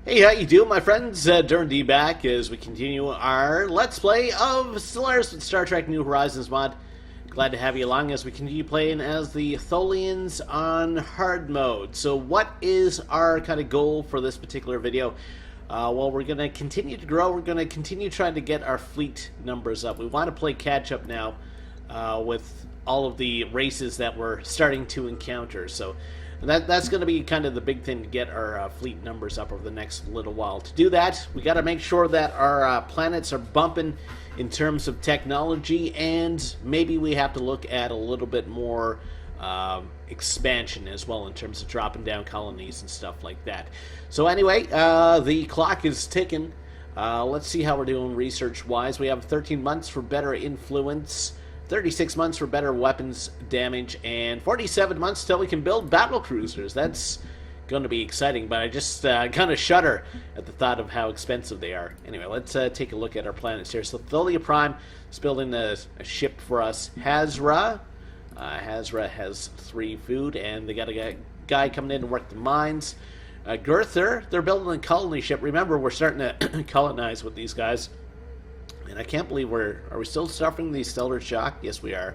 Hey, how you doing, my friends? Durinde back as we continue our Let's Play of Stellaris with Star Trek New Horizons mod. Glad to have you along as we continue playing as the Tholians on hard mode. So what is our kind of goal for this particular video? Well, we're going to continue to grow. We're going to continue trying to get our fleet numbers up. We want to play catch-up now with all of the races that we're starting to encounter. So that's going to be kind of the big thing to get our fleet numbers up over the next little while. To do that, we got to make sure that our planets are bumping in terms of technology, and maybe we have to look at a little bit more expansion as well in terms of dropping down colonies and stuff like that. So anyway, the clock is ticking. Let's see how we're doing research-wise. We have 13 months for better influence, 36 months for better weapons damage, and 47 months till we can build battle cruisers. That's going to be exciting, but I just kind of shudder at the thought of how expensive they are. Anyway, let's take a look at our planets here. So Tholia Prime is building a ship for us. Hazra has 3 food, and they got a guy coming in to work the mines. Girther, they're building a colony ship. Remember, we're starting to colonize with these guys. And I can't believe are we still suffering the stellar shock? Yes, we are.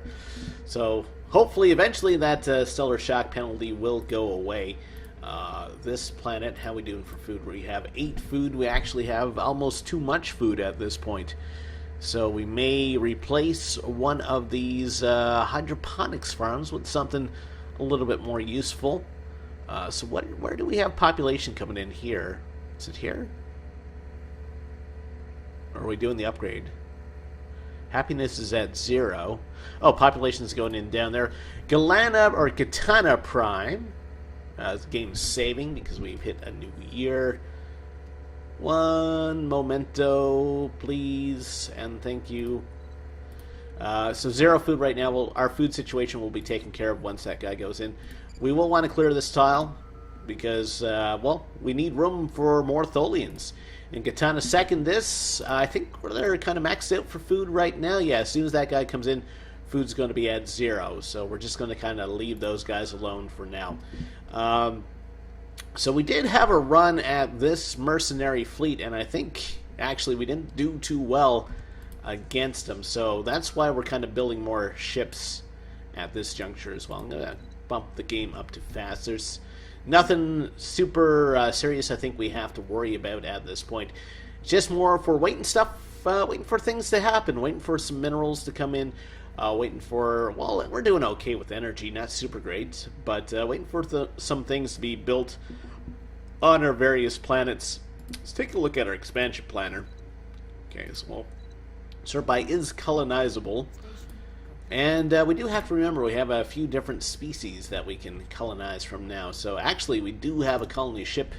So hopefully, eventually, that stellar shock penalty will go away. This planet, how we doing for food? We have 8 food. We actually have almost too much food at this point. So we may replace one of these hydroponics farms with something a little bit more useful. So where do we have population coming in here? Is it here? Or are we doing the upgrade? Happiness is at 0. Oh, population is going in down there. Galana or Katana Prime. The game's saving because we've hit a new year. One momento, please, and thank you. So 0 food right now. Our food situation will be taken care of once that guy goes in. We will want to clear this tile because, well, we need room for more Tholians. And Katana second this. I think they're kind of maxed out for food right now. Yeah, as soon as that guy comes in, food's going to be at 0. So we're just going to kind of leave those guys alone for now. So we did have a run at this mercenary fleet, and I think actually we didn't do too well against them. So that's why we're kind of building more ships at this juncture as well. I'm going to bump the game up to fast. There's nothing super serious I think we have to worry about at this point. Just more for waiting waiting for things to happen, waiting for some minerals to come in, waiting for, well, we're doing okay with energy, not super great, but waiting for some things to be built on our various planets. Let's take a look at our expansion planner. Okay, so, well, Serpi is colonizable. And we do have to remember we have a few different species that we can colonize from now. So actually we do have a colony ship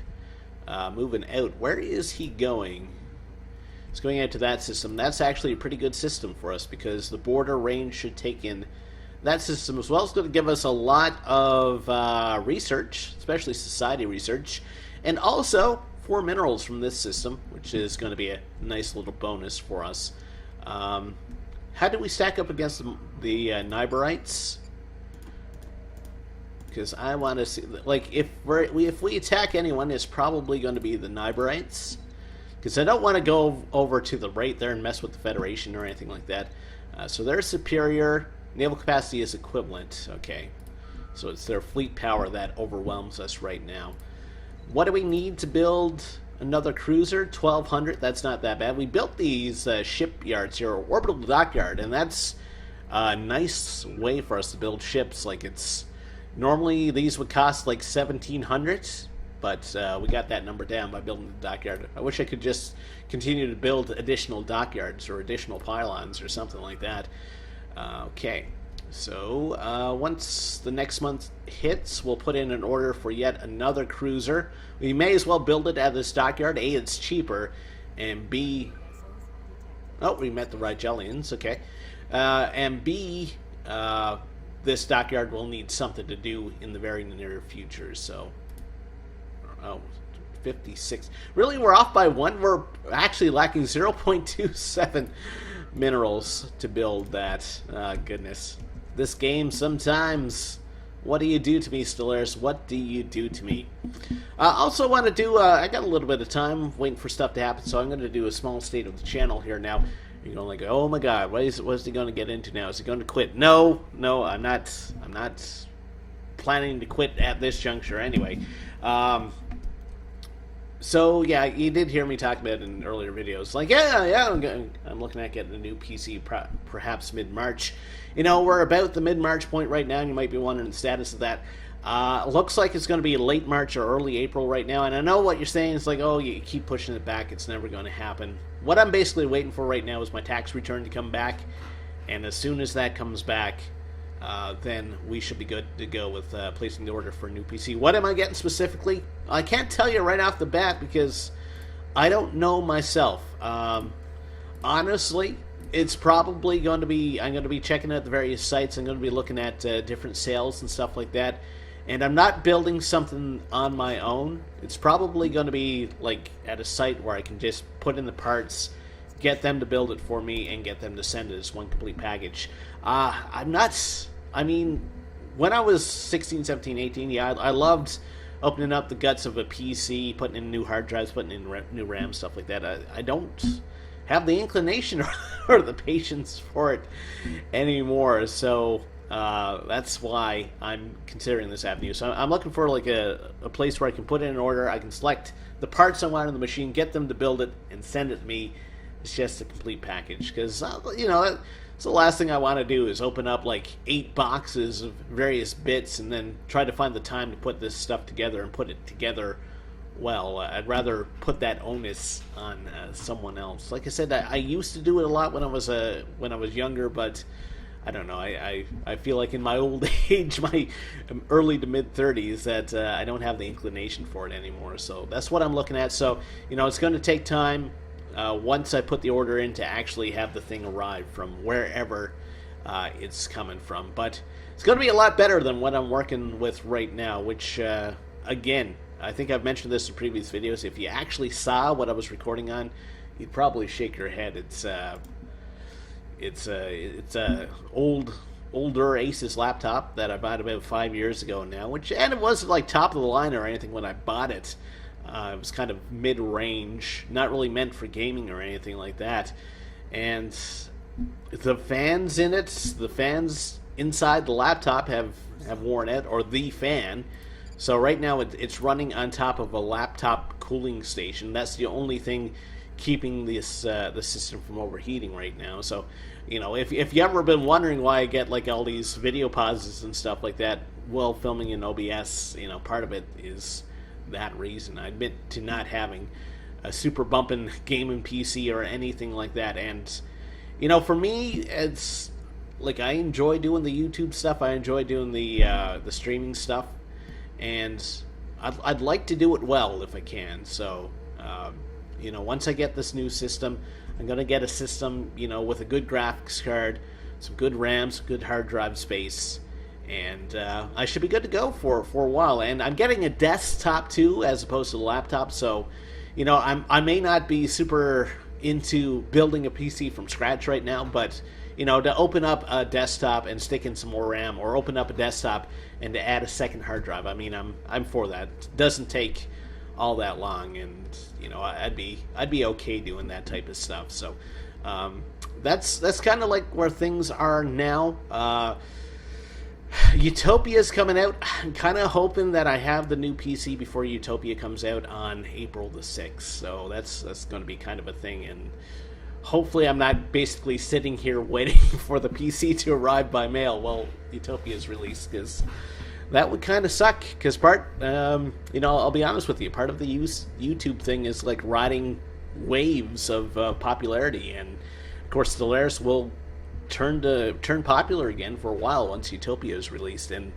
moving out. Where is he going? He's going out to that system. That's actually a pretty good system for us because the border range should take in that system as well. It's going to give us a lot of research, especially society research, and also 4 minerals from this system, which is going to be a nice little bonus for us. How do we stack up against the Niberites? Because I want to see, like, if we attack anyone, it's probably going to be the Niberites. Because I don't want to go over to the right there and mess with the Federation or anything like that. So they're superior. Naval capacity is equivalent. Okay. So it's their fleet power that overwhelms us right now. What do we need to build another cruiser? 1,200. That's not that bad. We built these shipyards here, orbital dockyard, and that's a nice way for us to build ships. Like, it's normally these would cost like 1,700, but we got that number down by building the dockyard. I wish I could just continue to build additional dockyards or additional pylons or something like that. Okay. So, once the next month hits, we'll put in an order for yet another cruiser. We may as well build it at this dockyard. A, it's cheaper, and B... Oh, we met the Rigelians, okay. And B, this dockyard will need something to do in the very near future, so... Oh, 56. Really, we're off by 1? We're actually lacking 0.27 minerals to build that. Goodness. This game sometimes What do you do to me, Stellaris? What do you do to me? Also want to do, I got a little bit of time waiting for stuff to happen, so I'm going to do a small state of the channel here now. You're going to go, oh my god, what is he going to get into now? Is he going to quit? No, I'm not planning to quit at this juncture anyway. So yeah, you did hear me talk about it in earlier videos. Like, yeah, I'm looking at getting a new PC perhaps mid-March. You know, we're about the mid-March point right now, and you might be wondering the status of that. Looks like it's going to be late March or early April right now, and I know what you're saying. It's like, oh, you keep pushing it back. It's never going to happen. What I'm basically waiting for right now is my tax return to come back, and as soon as that comes back, then we should be good to go with placing the order for a new PC. What am I getting specifically? I can't tell you right off the bat because I don't know myself. Honestly, it's probably going to be, I'm going to be checking out the various sites. I'm going to be looking at different sales and stuff like that. And I'm not building something on my own. It's probably going to be like at a site where I can just put in the parts, get them to build it for me, and get them to send it as one complete package. I mean, when I was 16, 17, 18, yeah, I loved opening up the guts of a PC, putting in new hard drives, putting in new RAM, stuff like that. I don't have the inclination or the patience for it anymore, so that's why I'm considering this avenue. So I'm looking for like a place where I can put in an order, I can select the parts I want on the machine, get them to build it, and send it to me. It's just a complete package, because, you know, so the last thing I want to do is open up like 8 boxes of various bits and then try to find the time to put this stuff together and put it together well. I'd rather put that onus on someone else. Like I said, I used to do it a lot when I was younger, but I don't know. I feel like in my old age, my early to mid 30s, that I don't have the inclination for it anymore. So that's what I'm looking at. So, you know, it's going to take time. Once I put the order in to actually have the thing arrive from wherever it's coming from. But it's going to be a lot better than what I'm working with right now, which, again, I think I've mentioned this in previous videos. If you actually saw what I was recording on, you'd probably shake your head. It's a older Asus laptop that I bought about 5 years ago now, and it wasn't like top of the line or anything when I bought it. It was kind of mid-range, not really meant for gaming or anything like that. And the fans in it, the fans inside the laptop have worn out, or the fan. So right now it's running on top of a laptop cooling station. That's the only thing keeping this the system from overheating right now. So, you know, if you ever been wondering why I get like all these video pauses and stuff like that while filming in OBS, you know, part of it is that reason. I admit to not having a super bumping gaming PC or anything like that. And, you know, for me, it's like I enjoy doing the YouTube stuff. I enjoy doing the streaming stuff, and I'd like to do it well if I can. So, you know, once I get this new system, I'm gonna get a system, you know, with a good graphics card, some good RAM, some good hard drive space. And I should be good to go for a while. And I'm getting a desktop too, as opposed to the laptop. So, you know, I may not be super into building a PC from scratch right now, but, you know, to open up a desktop and stick in some more RAM, or open up a desktop and to add a second hard drive, I mean, I'm for that. It doesn't take all that long, and, you know, I'd be okay doing that type of stuff. So that's kind of like where things are now. Utopia's coming out. I'm kind of hoping that I have the new PC before Utopia comes out on April the 6th. So that's going to be kind of a thing, and hopefully I'm not basically sitting here waiting for the PC to arrive by mail while Utopia is released, because that would kind of suck. Because you know, I'll be honest with you, part of the YouTube thing is like riding waves of popularity, and of course Stellaris will turn popular again for a while once Utopia is released, and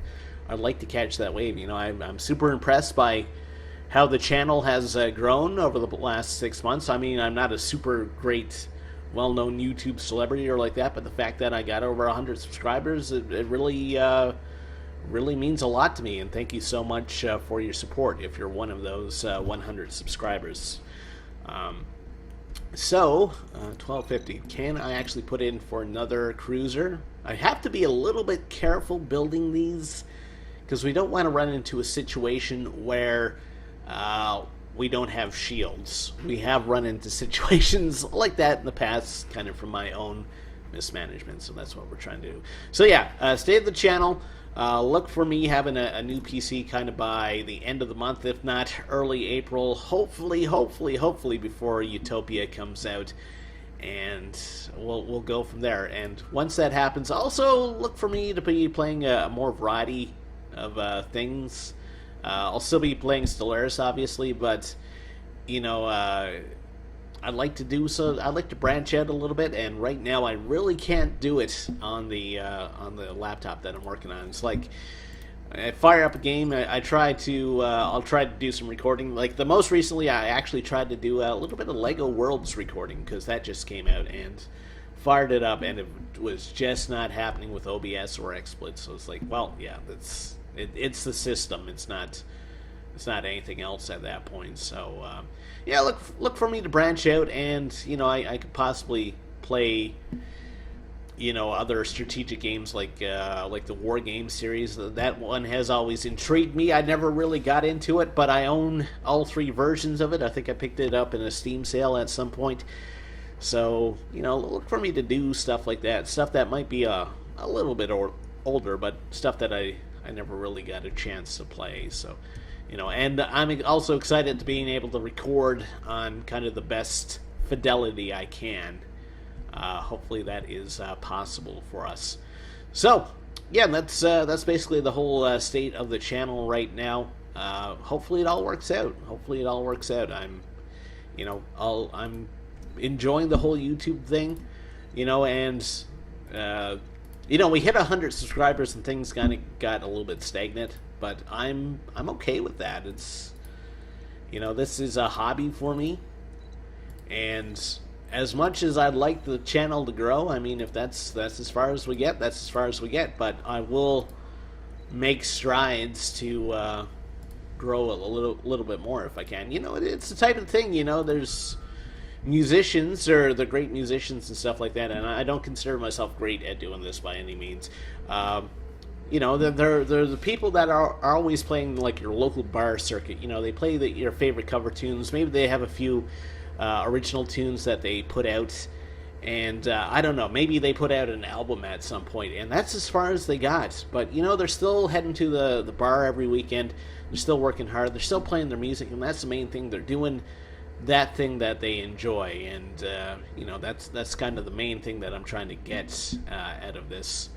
I'd like to catch that wave. You know, I'm super impressed by how the channel has grown over the last 6 months. I mean, I'm not a super great, well-known YouTube celebrity or like that, but the fact that I got over 100 subscribers, it really means a lot to me, and thank you so much for your support if you're one of those 100 subscribers. So, 1250. Can I actually put in for another cruiser? I have to be a little bit careful building these, because we don't want to run into a situation where we don't have shields. We have run into situations like that in the past, kind of from my own mismanagement, so that's what we're trying to do. So yeah, stay at the channel. Look for me having a new PC kind of by the end of the month, if not early April. Hopefully before Utopia comes out, and we'll go from there. And once that happens, also look for me to be playing a more variety of things. I'll still be playing Stellaris, obviously, but you know, I'd like to do so. I'd like to branch out a little bit, and right now I really can't do it on the laptop that I'm working on. It's like I fire up a game. I try to. I'll try to do some recording. Like the most recently, I actually tried to do a little bit of Lego Worlds recording because that just came out, and fired it up, and it was just not happening with OBS or XSplit. So it's like, well, yeah, it's the system. It's not anything else at that point. So yeah, look for me to branch out, and you know, I could possibly play, you know, other strategic games like the War Game series. That one has always intrigued me. I never really got into it, but I own all 3 versions of it. I think I picked it up in a Steam sale at some point. So you know, look for me to do stuff like that. Stuff that might be a little bit older, but stuff that I never really got a chance to play. So you know, and I'm also excited to being able to record on kind of the best fidelity I can. Hopefully that is possible for us. So yeah, that's basically the whole state of the channel right now. Hopefully it all works out. I'm enjoying the whole YouTube thing, you know, and you know, we hit 100 subscribers and things kind of got a little bit stagnant, but I'm okay with that. It's, you know, this is a hobby for me, and as much as I'd like the channel to grow, I mean, if that's as far as we get, that's as far as we get. But I will make strides to grow a little bit more if I can. You know, it's the type of thing, you know, there's musicians, or the great musicians and stuff like that, and I don't consider myself great at doing this by any means. You know, they're the people that are always playing like your local bar circuit. You know, they play your favorite cover tunes. Maybe they have a few original tunes that they put out, and I don't know, maybe they put out an album at some point, and that's as far as they got. But you know, they're still heading to the bar every weekend. They're still working hard. They're still playing their music, and that's the main thing. They're doing that thing that they enjoy, and you know, that's kind of the main thing that I'm trying to get out of this.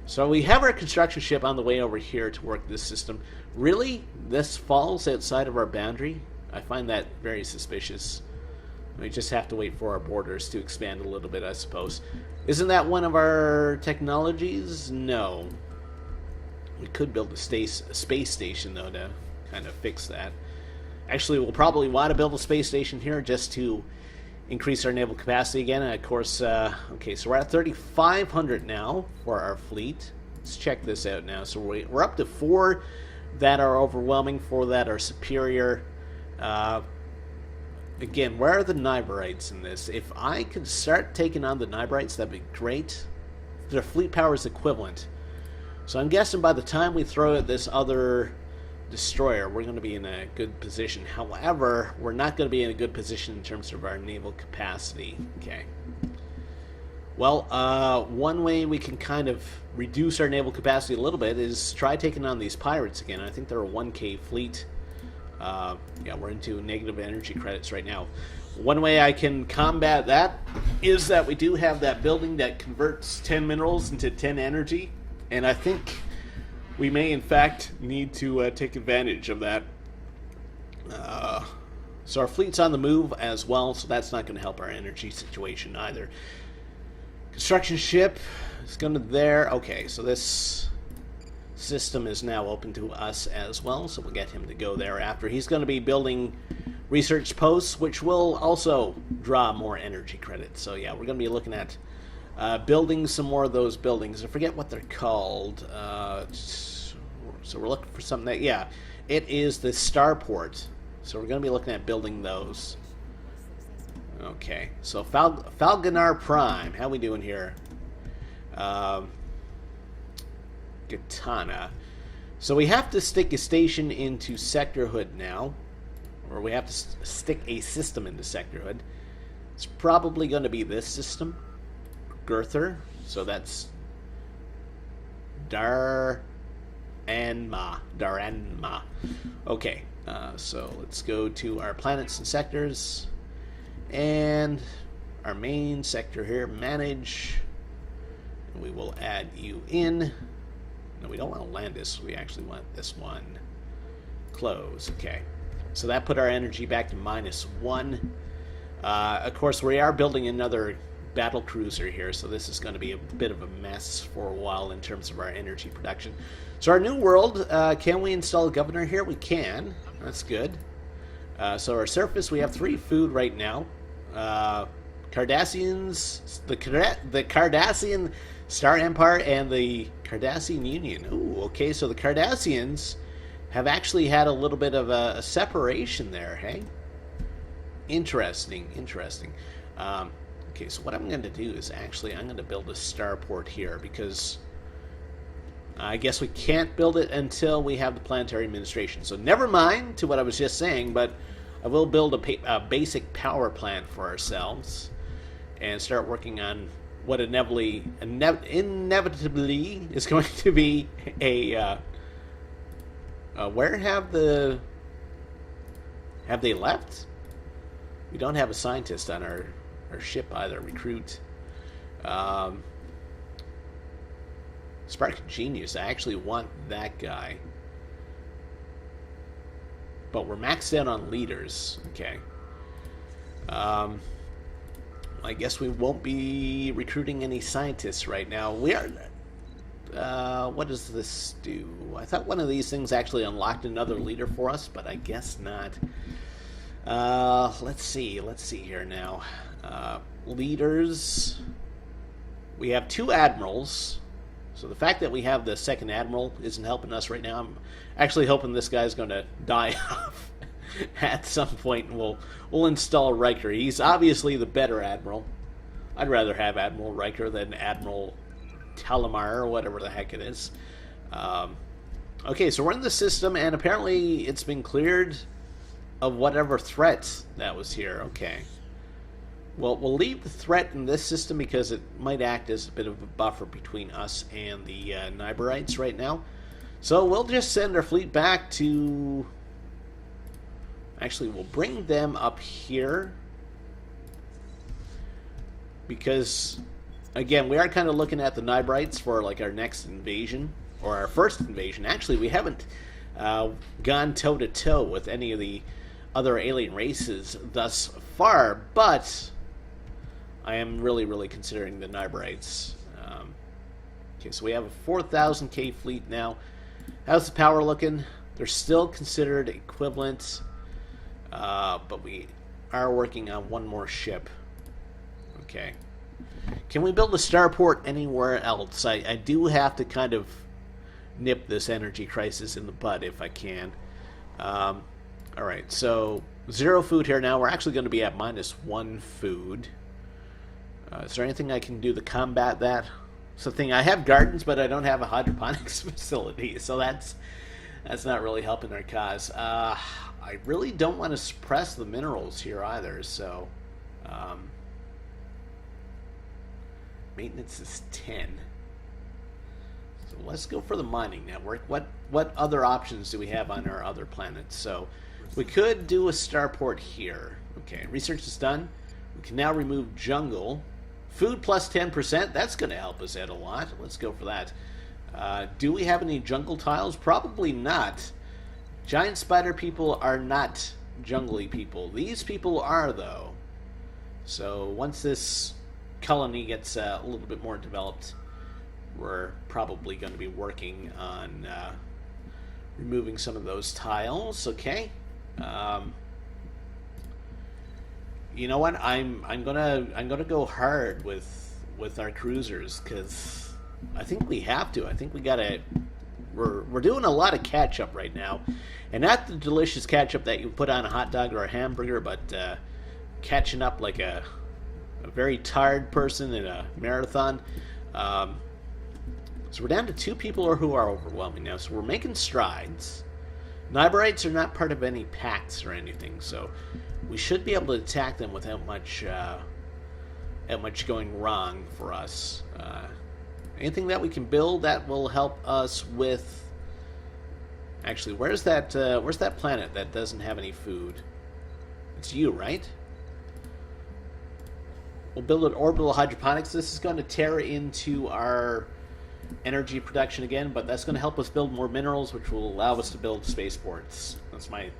So we have our construction ship on the way over here to work this system. Really, this falls outside of our boundary? I find that very suspicious. We just have to wait for our borders to expand a little bit, I suppose. Isn't that one of our technologies? No. We could build a space station, though, to kind of fix that. Actually, we'll probably want to build a space station here just to increase our naval capacity again. And of course, okay, so we're at 3,500 now for our fleet. Let's check this out now. So we're up to 4 that are overwhelming, 4 that are superior. Again, where are the Nybarites in this? If I could start taking on the Nybarites, that'd be great. Their fleet power is equivalent. So I'm guessing by the time we throw at this other destroyer, we're going to be in a good position. However, we're not going to be in a good position in terms of our naval capacity. Okay. Well, one way we can kind of reduce our naval capacity a little bit is try taking on these pirates again. I think they're a 1K fleet. Yeah, we're into negative energy credits right now. One way I can combat that is that we do have that building that converts 10 minerals into 10 energy, and I think we may in fact need to take advantage of that. So our fleet's on the move as well, so that's not going to help our energy situation either. Construction ship is going to there. Okay, so this system is now open to us as well, so we'll get him to go there after. He's going to be building research posts, which will also draw more energy credits. So yeah, we're going to be looking at building some more of those buildings. I forget what they're called. So we're looking for something that, yeah, it is the starport. So we're going to be looking at building those. Okay, so Falconar Prime, how we doing here? Katana. So we have to stick a station into Sector Hood now. Or we have to stick a system into Sector Hood. It's probably going to be this system. Girther. So that's Daranma. Okay, so let's go to our planets and sectors. And our main sector here, manage. And we will add you in. No, we don't want to land this. We actually want this one. Close. Okay. So that put our energy back to -1. Of course, we are building another battle cruiser here, so this is going to be a bit of a mess for a while in terms of our energy production. So our new world, can we install a governor here? We can. That's good. So our surface, we have 3 food right now. Cardassians, the Cardassian Star Empire and the Cardassian Union. Ooh, okay, so the Cardassians have actually had a little bit of a separation there, hey? Interesting. Okay, so what I'm going to do is actually I'm going to build a starport here because I guess we can't build it until we have the planetary administration. So never mind to what I was just saying, but I will build a basic power plant for ourselves and start working on what inevitably is going to be a... where have they left? We don't have a scientist on our ship either. Recruit. Spark Genius. I actually want that guy. But we're maxed out on leaders. Okay. I guess we won't be recruiting any scientists right now. We are... what does this do? I thought one of these things actually unlocked another leader for us, but I guess not. Let's see here now. Leaders. We have 2 admirals. So the fact that we have the 2nd admiral isn't helping us right now. I'm actually hoping this guy's going to die off at some point, and we'll install Riker. He's obviously the better admiral. I'd rather have Admiral Riker than Admiral Talamar, or whatever the heck it is. Okay, so we're in the system, and apparently it's been cleared of whatever threat that was here. Okay. Well, we'll leave the threat in this system because it might act as a bit of a buffer between us and the Niberites right now. So we'll just send our fleet back to... Actually, we'll bring them up here because... Again, we are kind of looking at the Niberites for like our next invasion, or our first invasion. Actually, we haven't gone toe-to-toe with any of the other alien races thus far, but I am really considering the Niberites. Okay, so we have a 4,000K fleet now. How's the power looking? They're still considered equivalent, but we are working on one more ship. Okay. Can we build a starport anywhere else? I do have to kind of nip this energy crisis in the bud if I can. Alright, so 0 food here now. We're actually going to be at -1 food. Is there anything I can do to combat that? It's the thing. I have gardens, but I don't have a hydroponics facility, so that's not really helping our cause. I really don't want to suppress the minerals here either, so... maintenance is 10. So let's go for the mining network. What other options do we have on our other planets? So we could do a starport here. Okay, research is done. We can now remove jungle. Food plus 10%. That's going to help us out a lot. Let's go for that. Do we have any jungle tiles? Probably not. Giant spider people are not jungly people. These people are, though. So once this colony gets a little bit more developed, we're probably going to be working on removing some of those tiles. Okay. You know what? I'm gonna go hard with our cruisers because I think we have to. I think we gotta. We're doing a lot of catch up right now, and not the delicious catch up that you put on a hot dog or a hamburger, but catching up like a very tired person in a marathon. So we're down to 2 people who are overwhelming now, so we're making strides. Nyborites are not part of any pacts or anything, so we should be able to attack them without much going wrong for us. Anything that we can build that will help us with... Actually, where's that planet that doesn't have any food? It's you, right? We'll build an orbital hydroponics. This is going to tear into our energy production again, but that's going to help us build more minerals, which will allow us to build spaceports. That's my...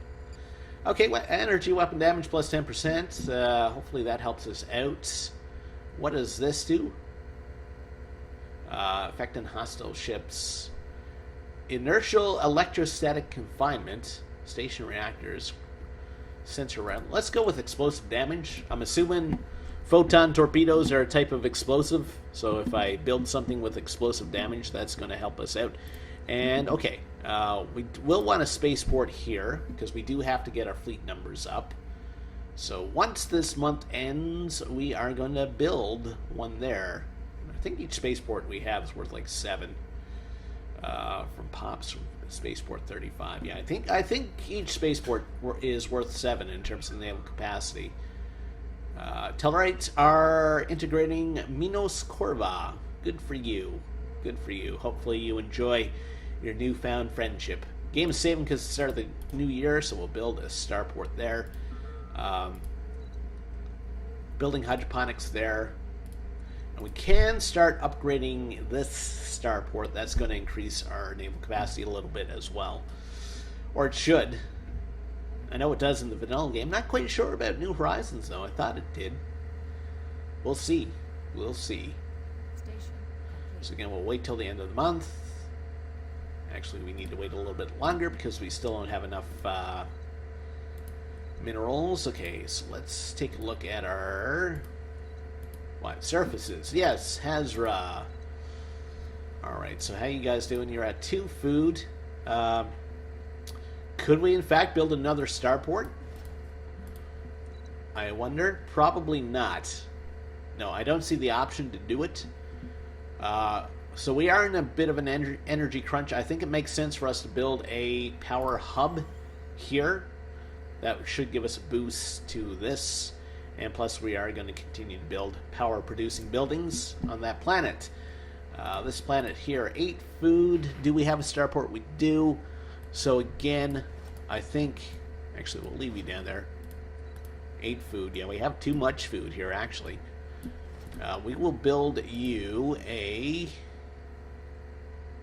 Okay, energy weapon damage plus 10%. Hopefully that helps us out. What does this do? Affecting hostile ships. Inertial electrostatic confinement. Station reactors. Sensor round. Let's go with explosive damage. I'm assuming photon torpedoes are a type of explosive, so if I build something with explosive damage, that's going to help us out. And, okay, we will want a spaceport here, because we do have to get our fleet numbers up. So once this month ends, we are going to build one there. I think each spaceport we have is worth like 7 from Pops, from Spaceport 35. Yeah, I think each spaceport is worth 7 in terms of naval capacity. Tellarites are integrating Minos Corva. Good for you. Good for you. Hopefully you enjoy your newfound friendship. Game is saving because it's the start of the new year, so we'll build a starport there. Building hydroponics there. And we can start upgrading this starport. That's going to increase our naval capacity a little bit as well. Or it should. I know it does in the vanilla game. Not quite sure about New Horizons, though. I thought it did. We'll see. We'll see. So again, we'll wait till the end of the month. Actually, we need to wait a little bit longer because we still don't have enough minerals. Okay, so let's take a look at our... What? Surfaces. Yes, Hazra. Alright, so how you guys doing? You're at 2 food. Could we, in fact, build another starport? I wonder. Probably not. No, I don't see the option to do it. So we are in a bit of an energy crunch. I think it makes sense for us to build a power hub here. That should give us a boost to this. And plus, we are going to continue to build power-producing buildings on that planet. This planet here, 8 food. Do we have a starport? We do. So again, I think... Actually, we'll leave you down there. 8 food. Yeah, we have too much food here, actually. We will build you a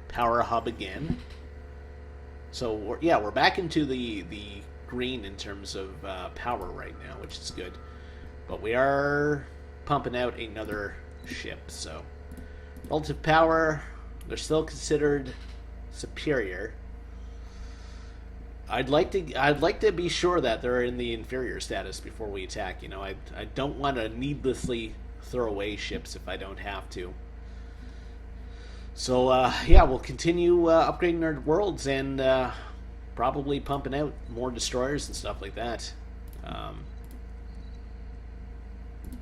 power hub again. So, we're back into the green in terms of power right now, which is good. But we are pumping out another ship, so... Relative power, they're still considered superior. I'd like to be sure that they're in the inferior status before we attack. You know, I don't want to needlessly throw away ships if I don't have to. So yeah, we'll continue upgrading our worlds and probably pumping out more destroyers and stuff like that.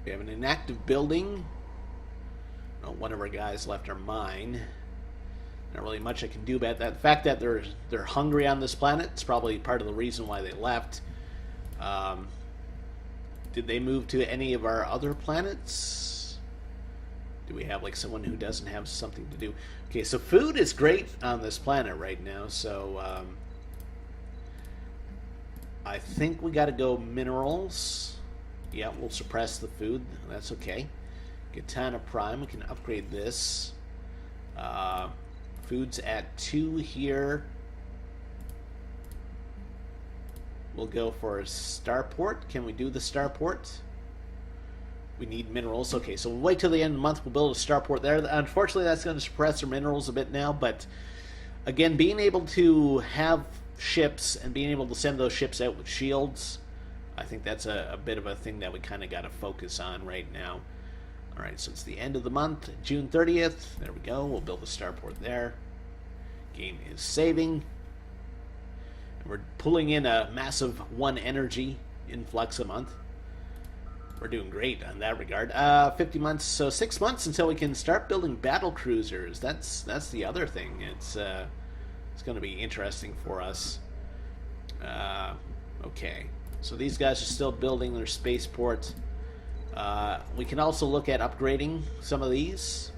We have an inactive building. Oh, one of our guys left our mine. Not really much I can do about that. The fact that they're hungry on this planet is probably part of the reason why they left. Did they move to any of our other planets? Do we have like someone who doesn't have something to do? Okay, so food is great on this planet right now, so I think we got to go minerals. Yeah, we'll suppress the food. That's okay. Katana Prime, we can upgrade this. Food's at 2 here. We'll go for a starport. Can we do the starport? We need minerals. Okay, so we'll wait till the end of the month. We'll build a starport there. Unfortunately, that's going to suppress our minerals a bit now, but again, being able to have ships and being able to send those ships out with shields, I think that's a bit of a thing that we kind of got to focus on right now. Alright, so it's the end of the month, June 30th. There we go. We'll build a starport there. Game is saving. And we're pulling in a massive 1 energy influx a month. we're doing great on that regard. 50 months, so 6 months until we can start building battle cruisers. That's the other thing. It's going to be interesting for us. Okay, so these guys are still building their spaceport. We can also look at upgrading some of these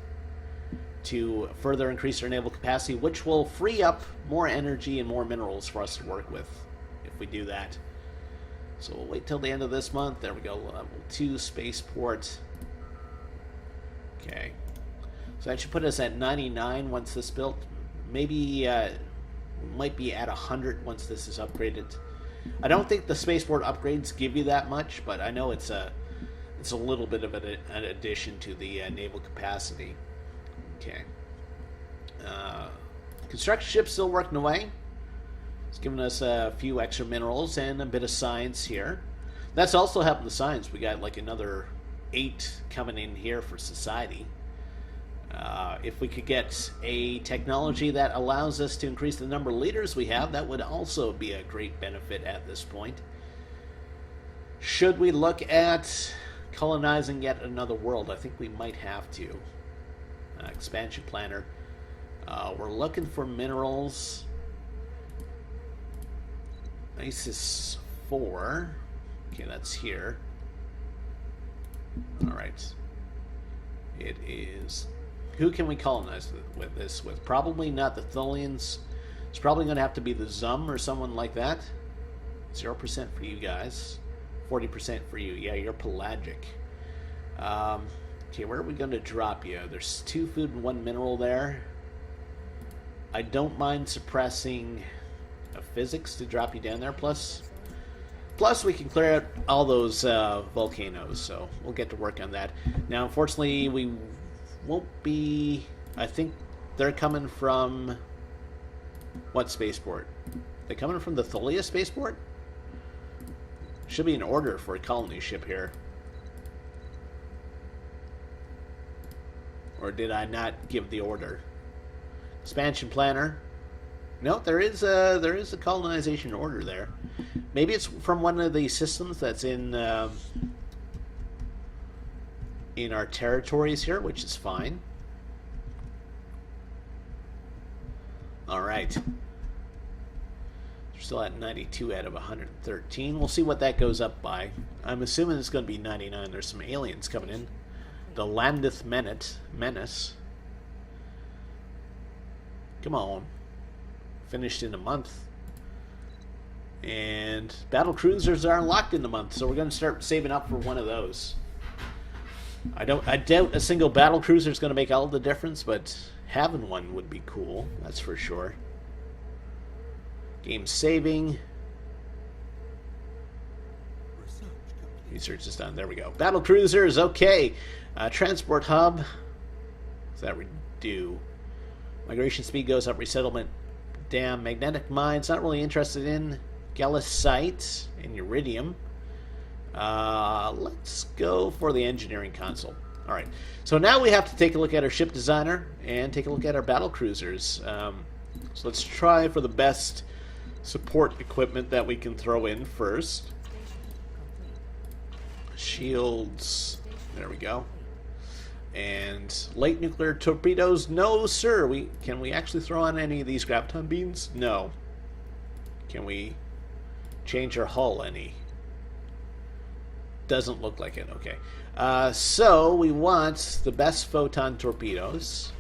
to further increase our naval capacity, which will free up more energy and more minerals for us to work with if we do that. So we'll wait till the end of this month. There we go, level 2 spaceport. Okay, so that should put us at 99 once this built. Maybe might be at 100 once this is upgraded. I don't think the spaceport upgrades give you that much, but I know it's a little bit of an addition to the naval capacity. Okay. Construction ship's still working away. It's giving us a few extra minerals and a bit of science here. That's also helping the science. We got like another 8 coming in here for society. If we could get a technology that allows us to increase the number of leaders we have, that would also be a great benefit at this point. Should we look at colonizing yet another world? I think we might have to. Expansion planner. We're looking for minerals. ISIS 4. Okay, that's here. Alright. It is... Who can we colonize with this with? Probably not the Tholians. It's probably going to have to be the Zum or someone like that. 0% for you guys. 40% for you. Yeah, you're pelagic. Okay, where are we going to drop you? There's 2 food and 1 mineral there. I don't mind suppressing a physics to drop you down there. Plus we can clear out all those volcanoes, so we'll get to work on that. Now, unfortunately, we won't be... I think they're coming from... What spaceport? They're coming from the Thalia spaceport? Should be an order for a colony ship here. Or did I not give the order? Expansion planner. No, there is a colonization order there. Maybe it's from one of the systems that's in our territories here, which is fine. All right. We're still at 92 out of 113. We'll see what that goes up by. I'm assuming it's going to be 99. There's some aliens coming in. The Landith Menace. Come on. Finished in a month. And battle cruisers are unlocked in a month, so we're going to start saving up for one of those. I doubt a single battle cruiser is going to make all the difference, but having one would be cool. That's for sure. Game saving. Research is done. There we go. Battle cruisers, okay. Transport hub. What's that do? Migration speed goes up. Resettlement. Damn. Magnetic mines. Not really interested in. Galicite and Iridium. Let's go for the engineering console. Alright. So now we have to take a look at our ship designer and take a look at our battle cruisers. So let's try for the best support equipment that we can throw in first. Shields. There we go. And light nuclear torpedoes. No, sir. Can we actually throw on any of these graviton beams? No. Can we change our hull any? Doesn't look like it. Okay. So we want the best photon torpedoes.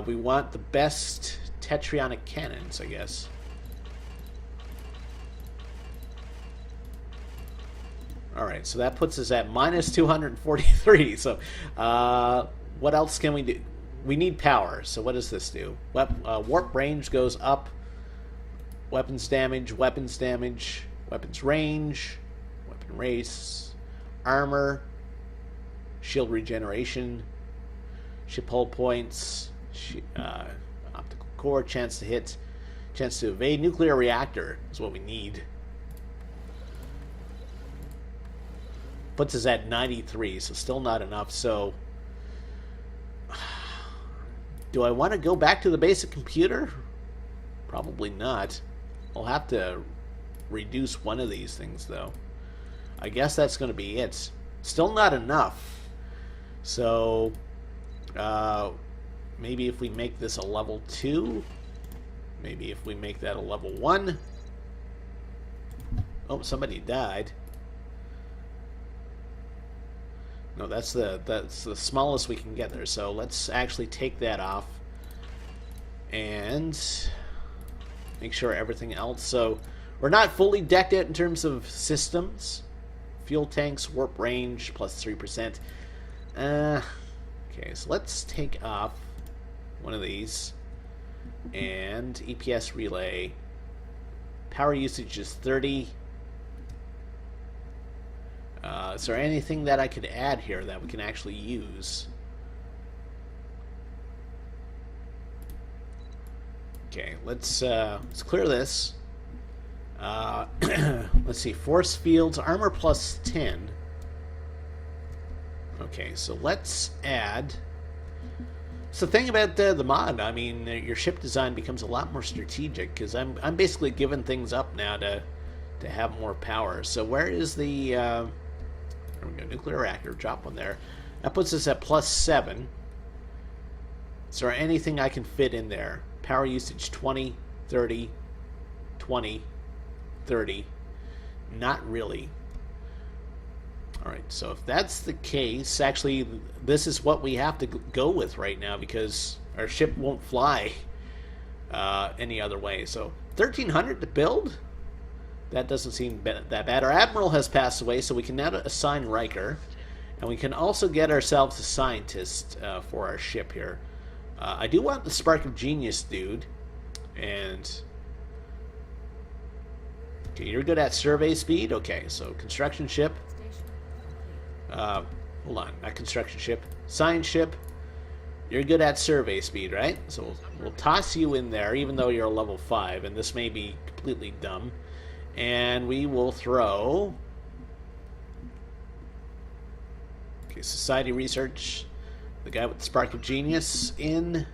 We want the best tetronic cannons, I guess. Alright, so that puts us at minus 243. So, what else can we do? We need power, so what does this do? Warp range goes up. Weapons damage, weapons range, weapon race, armor, shield regeneration, ship hull points, optical core, chance to hit, chance to evade. Nuclear reactor is what we need. Puts us at 93, so still not enough. So, do I want to go back to the basic computer? Probably not. I'll have to reduce one of these things, though. I guess that's going to be it. Still not enough. So, maybe if we make this a level 2, maybe if we make that a level 1. Oh, somebody died. No, that's the smallest we can get there. So let's actually take that off and make sure everything else. So we're not fully decked out in terms of systems. Fuel tanks, warp range, plus 3%. Okay, so let's take off one of these. And EPS relay. Power usage is 30. Is there anything that I could add here that we can actually use? Okay, let's clear this. Let's see, force fields, armor plus 10. Okay, so let's add. So the thing about the mod, I mean, your ship design becomes a lot more strategic because I'm basically giving things up now to have more power. So where is the there we go, nuclear reactor? Drop one there. That puts us at plus 7. Is there anything I can fit in there? Power usage 20, 30, 20, 30. Not really. Alright, so if that's the case, actually, this is what we have to go with right now because our ship won't fly any other way. So, 1,300 to build? That doesn't seem that bad. Our Admiral has passed away, so we can now assign Riker. And we can also get ourselves a scientist for our ship here. I do want the Spark of Genius dude. And okay, you're good at survey speed? Okay, so construction ship. Hold on, not construction ship. Science ship. You're good at survey speed, right? So we'll toss you in there, even though you're a level 5, and this may be completely dumb. And we will throw... Okay, Society Research. The guy with the Spark of Genius in...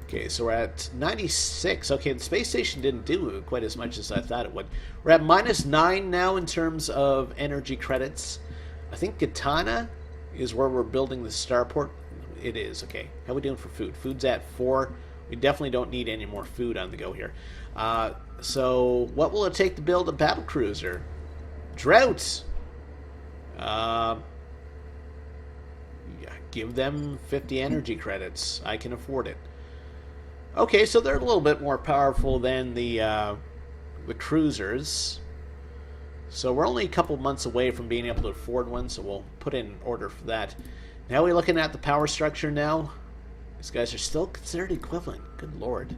Okay, so we're at 96. Okay, the space station didn't do quite as much as I thought it would. We're at -9 now in terms of energy credits. I think Katana is where we're building the starport. It is, okay. How are we doing for food? Food's at 4. We definitely don't need any more food on the go here. So, what will it take to build a battlecruiser? Drought! Yeah, give them 50 energy credits. I can afford it. Okay, so they're a little bit more powerful than the cruisers. So we're only a couple months away from being able to afford one, so we'll put in an order for that. Now we're looking at the power structure now. These guys are still considered equivalent. Good lord.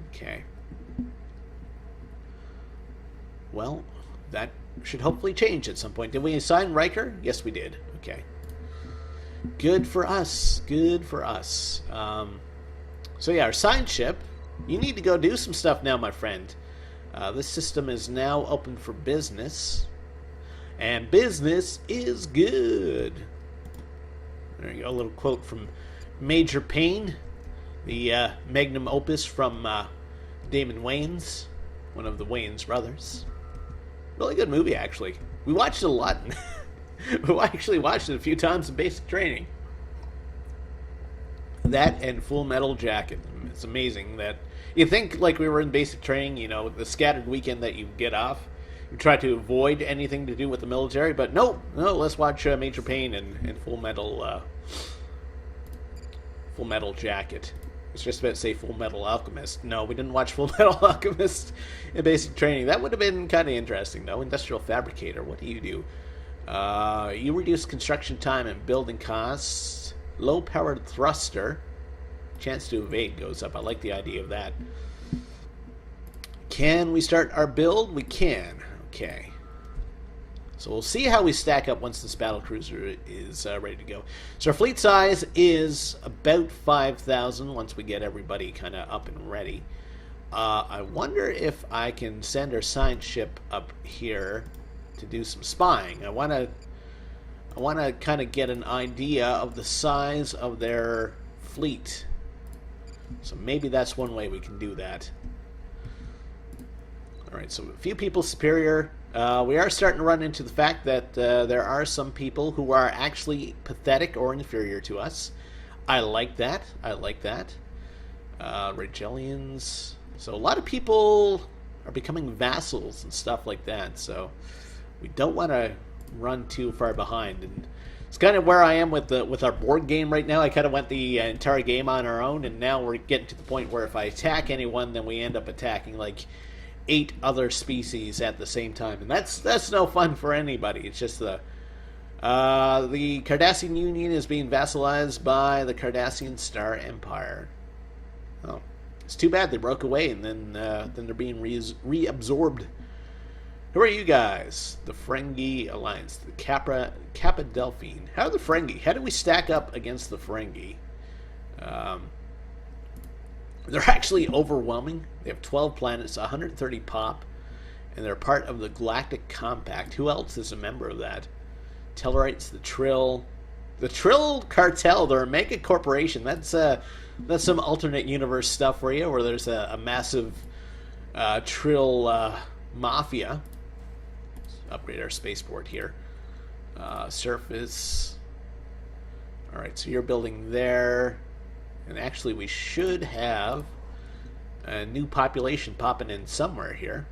Okay. Well, that should hopefully change at some point. Did we assign Riker? Yes, we did. Okay. Good for us. Good for us. So yeah, our science ship. You need to go do some stuff now, my friend. This system is now open for business. And business is good. There you go, a little quote from Major Payne, the magnum opus from Damon Wayans, one of the Wayans brothers. Really good movie, actually. We watched it a lot. We actually watched it a few times in basic training. That and Full Metal Jacket. It's amazing that you think like we were in basic training, you know, the scattered weekend that you get off. You try to avoid anything to do with the military, but no, let's watch Major Payne and Full Metal Jacket. I was just about to say Full Metal Alchemist. No, we didn't watch Full Metal Alchemist in basic training. That would have been kind of interesting, though. Industrial Fabricator, what do? You reduce construction time and building costs. Low-powered thruster. Chance to evade goes up. I like the idea of that. Can we start our build? We can. Okay. So we'll see how we stack up once this battlecruiser is ready to go. So our fleet size is about 5,000 once we get everybody kind of up and ready. I wonder if I can send our science ship up here to do some spying. I want to kind of get an idea of the size of their fleet. So maybe that's one way we can do that. Alright, so a few people superior. We are starting to run into the fact that there are some people who are actually pathetic or inferior to us. I like that. I like that. Regelians. So a lot of people are becoming vassals and stuff like that. So we don't want to run too far behind. And it's kind of where I am with our board game right now. I kind of went the entire game on our own, and now we're getting to the point where if I attack anyone, then we end up attacking like 8 other species at the same time, and that's no fun for anybody. It's just the Cardassian Union is being vassalized by the Cardassian Star Empire. Oh, it's too bad they broke away, and then they're being reabsorbed. Who are you guys? The Ferengi Alliance, the Kappa Delphine. How are the Ferengi? How do we stack up against the Ferengi? They're actually overwhelming. They have 12 planets, 130 pop, and they're part of the Galactic Compact. Who else is a member of that? Tellarites, the Trill. The Trill Cartel, they're a mega corporation. That's some alternate universe stuff for you, where there's a massive Trill mafia. Let's upgrade our spaceport here. Surface. Alright, so you're building there. And actually, we should have a new population popping in somewhere here.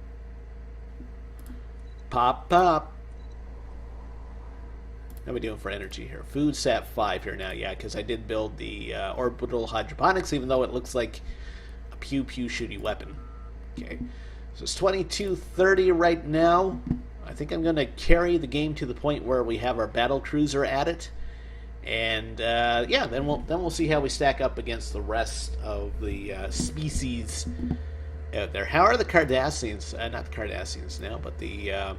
Pop, pop. How are we doing for energy here? Food's at 5 here now, yeah, because I did build the orbital hydroponics, even though it looks like a pew-pew shooty weapon. Okay, so it's 22:30 right now. I think I'm going to carry the game to the point where we have our battle cruiser at it. And yeah, then we'll see how we stack up against the rest of the species out there. How are the Cardassians? Not the Cardassians now, but the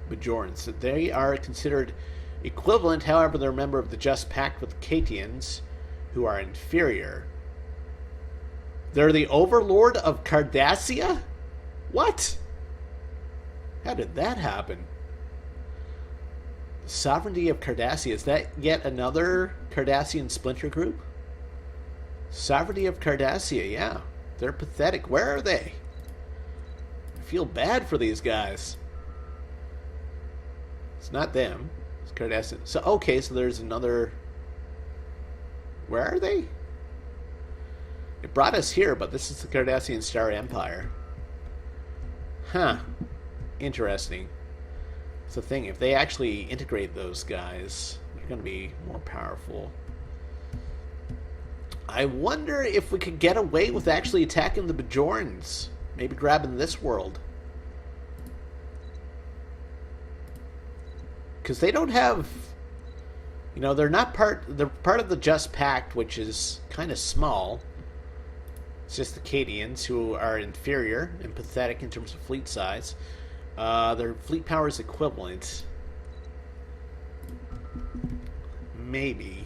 Bajorans. They are considered equivalent. However, they're a member of the Just Pact with the Katians, who are inferior. They're the overlord of Cardassia? What? How did that happen? Sovereignty of Cardassia. Is that yet another Cardassian splinter group? Sovereignty of Cardassia, yeah. They're pathetic. Where are they? I feel bad for these guys. It's not them. It's Cardassian. So, okay, so there's another... Where are they? It brought us here, but this is the Cardassian Star Empire. Huh. Interesting. It's the thing, if they actually integrate those guys, they're going to be more powerful. I wonder if we could get away with actually attacking the Bajorans. Maybe grabbing this world. Because they don't have... You know, they're part of the Just Pact, which is kind of small. It's just the Cadians, who are inferior and pathetic in terms of fleet size. Their fleet power is equivalent. Maybe.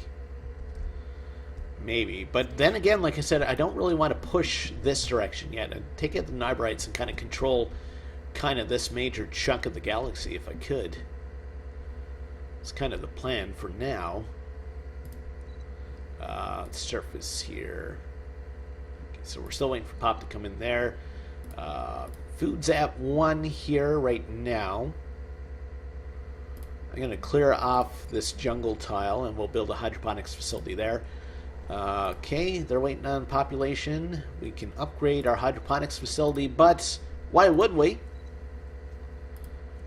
But then again, like I said, I don't really want to push this direction yet. I'd take out the Nybarites and kind of control kind of this major chunk of the galaxy if I could. It's kind of the plan for now. Surface here. Okay, so we're still waiting for Pop to come in there. Food's at 1 here right now. I'm going to clear off this jungle tile and we'll build a hydroponics facility there. Okay, they're waiting on population. We can upgrade our hydroponics facility, but why would we?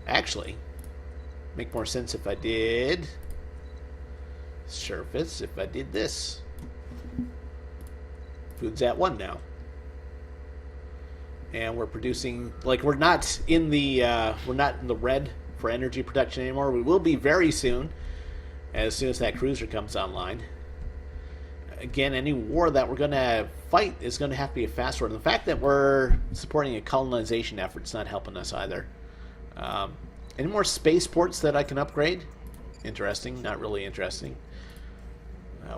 Actually, make more sense if I did surface, if I did this. Food's at 1 now. And we're producing, like, we're not in the red for energy production anymore. We will be very soon as that cruiser comes online. Again, any war that we're going to fight is going to have to be a fast war. And the fact that we're supporting a colonization effort is not helping us either. Any more spaceports that I can upgrade? Interesting, not really interesting.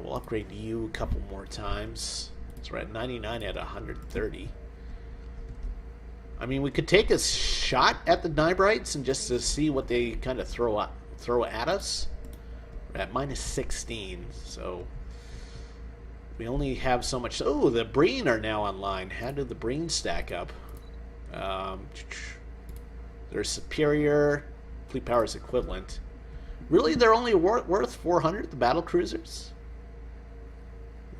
We'll upgrade you a couple more times. So we're at 99 at 130. I mean, we could take a shot at the Nybarites and just to see what they kind of throw at us. We're at minus 16, so we only have so much. Oh, the Breen are now online. How did the Breen stack up? They're superior. Fleet power is equivalent. Really, they're only worth 400, the battle cruisers?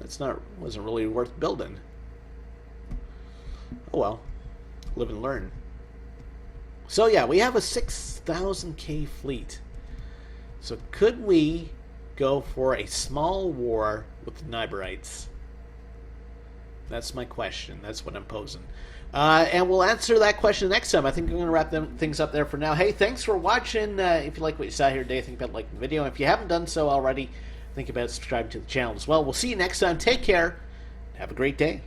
Wasn't really worth building. Oh well. Live and learn. So yeah, we have a 6,000k fleet. So could we go for a small war with the Niberites? That's my question. That's what I'm posing. And we'll answer that question next time. I think I'm going to wrap things up there for now. Hey, thanks for watching. If you like what you saw here today, think about liking the video. If you haven't done so already, think about subscribing to the channel as well. We'll see you next time. Take care. Have a great day.